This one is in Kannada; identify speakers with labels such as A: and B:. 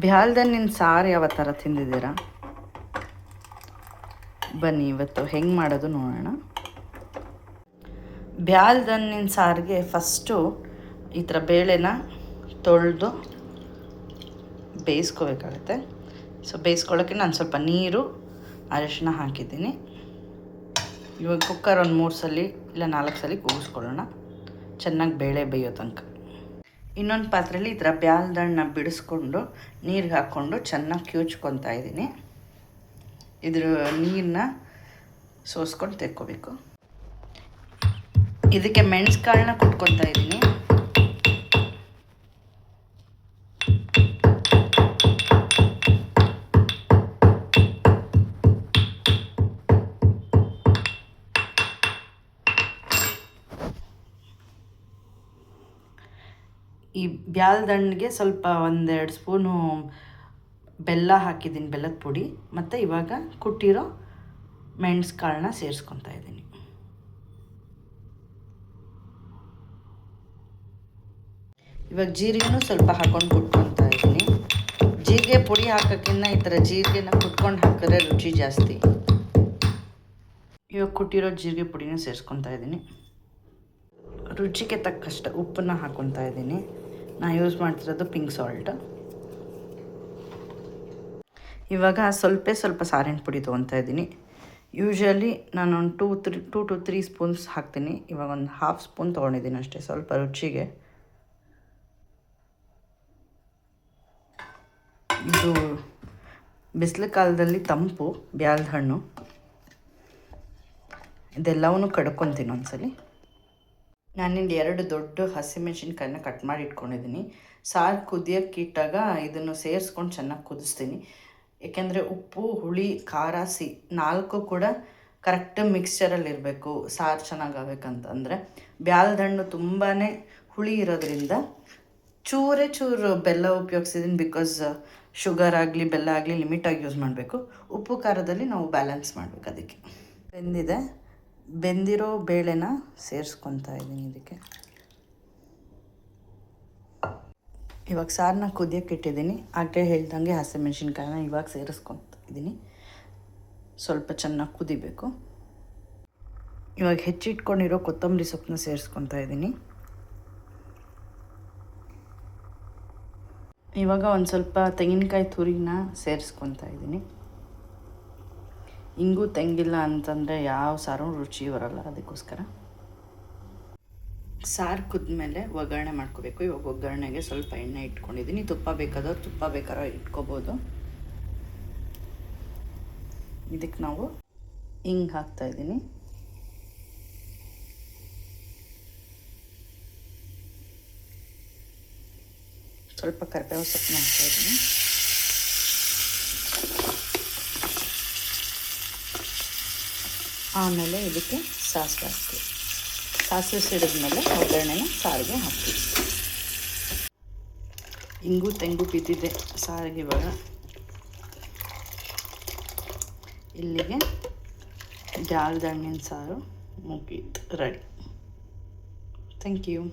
A: ಬ್ಯಾಲ್ದಣ್ಣಿನ ಸಾರು ಯಾವ ಥರ ತಿಂದಿದ್ದೀರಾ? ಬನ್ನಿ ಇವತ್ತು ಹೆಂಗೆ ಮಾಡೋದು ನೋಡೋಣ. ಬ್ಯಾಲ್ದಣ್ಣಿನ ಸಾರಿಗೆ ಫಸ್ಟು ಈ ಥರ ಬೇಳೆನ ತೊಳೆದು ಬೇಯಿಸ್ಕೋಬೇಕಾಗತ್ತೆ. ಸೊ ಬೇಯಿಸ್ಕೊಳ್ಳೋಕ್ಕೆ ನಾನು ಸ್ವಲ್ಪ ನೀರು ಅರಿಶಿನ ಹಾಕಿದ್ದೀನಿ. ಇವಾಗ ಕುಕ್ಕರ್ ಒಂದು 3 ಸಲ ಇಲ್ಲ 4 ಸಲ ಕೂಗಿಸ್ಕೊಳ್ಳೋಣ, ಚೆನ್ನಾಗಿ ಬೇಳೆ ಬೇಯೋ ತನಕ. ಇನ್ನೊಂದು ಪಾತ್ರೆಯಲ್ಲಿ ಈ ಥರ ಬ್ಯಾಲ್ದಣ್ಣ ಬಿಡಿಸ್ಕೊಂಡು ನೀರಿಗೆ ಹಾಕ್ಕೊಂಡು ಚೆನ್ನಾಗಿ ಕಿವುಚ್ಕೊತಾ ಇದ್ದೀನಿ. ಇದ್ರ ನೀರನ್ನ ಸೋಸ್ಕೊಂಡು ತೆಕ್ಕೋಬೇಕು. ಇದಕ್ಕೆ ಮೆಣಸ್ಕಾಳನ್ನ ಕುಟ್ಕೊತಾ ಇದ್ದೀನಿ. ಈ ಬ್ಯಾಲ್ದಣ್ಣಿಗೆ ಸ್ವಲ್ಪ 1-2 ಸ್ಪೂನು ಬೆಲ್ಲ ಹಾಕಿದ್ದೀನಿ, ಬೆಲ್ಲದ ಪುಡಿ. ಮತ್ತು ಇವಾಗ ಕುಟ್ಟಿರೋ ಮೆಣಸ್ಕಾಳನ್ನ ಸೇರಿಸ್ಕೊತಾ ಇದ್ದೀನಿ. ಇವಾಗ ಜೀರಿಗೆನೂ ಸ್ವಲ್ಪ ಹಾಕ್ಕೊಂಡು ಕುಟ್ಕೊತಾ ಇದ್ದೀನಿ. ಜೀರಿಗೆ ಪುಡಿ ಹಾಕೋಕ್ಕಿಂತ ಈ ಥರ ಜೀರಿಗೆನ ಕುಟ್ಕೊಂಡು ಹಾಕಿದ್ರೆ ರುಚಿ ಜಾಸ್ತಿ. ಇವಾಗ ಕುಟ್ಟಿರೋ ಜೀರಿಗೆ ಪುಡಿನ ಸೇರಿಸ್ಕೊತಾ ಇದ್ದೀನಿ. ರುಚಿಗೆ ತಕ್ಕಷ್ಟು ಉಪ್ಪನ್ನು ಹಾಕ್ಕೊತಾ ಇದ್ದೀನಿ. ನಾನು ಯೂಸ್ ಮಾಡ್ತಿರೋದು ಪಿಂಕ್ ಸಾಲ್ಟ್. ಇವಾಗ ಸ್ವಲ್ಪ ಸಾರಿನ ಪುಡಿ ತೊಗೊತಾ ಇದ್ದೀನಿ. ಯೂಶ್ವಲಿ ನಾನೊಂದು 2 to 3 ಸ್ಪೂನ್ಸ್ ಹಾಕ್ತೀನಿ. ಇವಾಗ ಒಂದು 1/2 ಸ್ಪೂನ್ ತೊಗೊಂಡಿದ್ದೀನಿ ಅಷ್ಟೇ, ಸ್ವಲ್ಪ ರುಚಿಗೆ. ಇದು ಬಿಸಿಲು ಕಾಲದಲ್ಲಿ ತಂಪು ಬ್ಯಾಲ್ದ ಹಣ್ಣು. ಇದೆಲ್ಲವನ್ನೂ ಕಡ್ಕೊತೀನಿ ಒಂದ್ಸಲಿ. ನಾನಿಲ್ಲಿ 2 ದೊಡ್ಡ ಹಸಿಮೆಣಸಿನ್ಕಾಯಿನ ಕಟ್ ಮಾಡಿ ಇಟ್ಕೊಂಡಿದ್ದೀನಿ. ಸಾರು ಕುದಿಯೋಕ್ಕಿಟ್ಟಾಗ ಇದನ್ನು ಸೇರಿಸ್ಕೊಂಡು ಚೆನ್ನಾಗಿ ಕುದಿಸ್ತೀನಿ. ಏಕೆಂದರೆ ಉಪ್ಪು, ಹುಳಿ, ಖಾರ, ಸಿಹಿ 4 ಕೂಡ ಕರೆಕ್ಟ್ ಮಿಕ್ಸ್ಚರಲ್ಲಿ ಇರಬೇಕು ಸಾರು ಚೆನ್ನಾಗಾಗಬೇಕಂತಂದರೆ. ಬ್ಯಾಲ್ದ ಹಣ್ಣು ತುಂಬಾ ಹುಳಿ ಇರೋದ್ರಿಂದ ಚೂರು ಬೆಲ್ಲ ಉಪಯೋಗಿಸಿದ್ದೀನಿ. ಬಿಕಾಸ್ ಶುಗರ್ ಆಗಲಿ ಬೆಲ್ಲ ಆಗಲಿ ಲಿಮಿಟಾಗಿ ಯೂಸ್ ಮಾಡಬೇಕು. ಉಪ್ಪು ಖಾರದಲ್ಲಿ ನಾವು ಬ್ಯಾಲೆನ್ಸ್ ಮಾಡಬೇಕು. ಅದಕ್ಕೆ ಬೆಂದಿರೋ ಬೇಳೆನ ಸೇರಿಸ್ಕೊತಾ ಇದ್ದೀನಿ ಇದಕ್ಕೆ. ಇವಾಗ ಸಾರನ್ನ ಕುದಿಯೋಕ್ಕೆ ಇಟ್ಟಿದ್ದೀನಿ. ಆಗಲೇ ಹೇಳ್ದಂಗೆ ಹಸಿಮೆಣ್ಸಿನ್ಕಾಯಿನ ಇವಾಗ ಸೇರಿಸ್ಕೊತಾ ಇದ್ದೀನಿ. ಸ್ವಲ್ಪ ಚೆನ್ನಾಗಿ ಕುದಿಬೇಕು. ಇವಾಗ ಹೆಚ್ಚಿಟ್ಕೊಂಡಿರೋ ಕೊತ್ತಂಬರಿ ಸೊಪ್ಪನ್ನ ಸೇರಿಸ್ಕೊತಾ ಇದ್ದೀನಿ. ಇವಾಗ ಒಂದು ಸ್ವಲ್ಪ ತೆಂಗಿನಕಾಯಿ ತುರಿನ ಸೇರಿಸ್ಕೊತಾ ಇದ್ದೀನಿ. ಇಂಗು ತೆಂಗಿಲ್ಲ ಅಂತಂದರೆ ಯಾವ ಸಾರು ರುಚಿ ಬರೋಲ್ಲ, ಅದಕ್ಕೋಸ್ಕರ. ಸಾರು ಕುದ್ಮೇಲೆ ಒಗ್ಗರಣೆ ಮಾಡ್ಕೋಬೇಕು. ಇವಾಗ ಒಗ್ಗರಣೆಗೆ ಸ್ವಲ್ಪ ಎಣ್ಣೆ ಇಟ್ಕೊಂಡಿದ್ದೀನಿ. ತುಪ್ಪ ಬೇಕಾದವ್ರು ತುಪ್ಪ ಬೇಕಾದ್ರೆ ಇಟ್ಕೋಬೋದು. ಇದಕ್ಕೆ ನಾವು ಹಿಂಗೆ ಹಾಕ್ತಾಯಿದ್ದೀನಿ. ಸ್ವಲ್ಪ ಕರಿಬೇವು ಸೊಪ್ಪನ್ನ ಹಾಕ್ತಾಯಿದ್ದೀನಿ. ಆಮೇಲೆ ಇದಕ್ಕೆ ಸಾಸಿವೆ ಸಿಡಿದ್ಮೇಲೆ ಒಗ್ಗರಣೆನ ಸಾರಿಗೆ ಹಾಕ್ತೀವಿ. ಇಂಗು ತೆಂಗು ಬಿದ್ದಿದೆ ಸಾರಿಗೆ. ಇವಾಗ ಇಲ್ಲಿಗೆ ಬ್ಯಾಲ್ದ ಹಣ್ಣಿನ ಸಾರು ಮುಗೀತು, ರೆಡಿ. Thank you.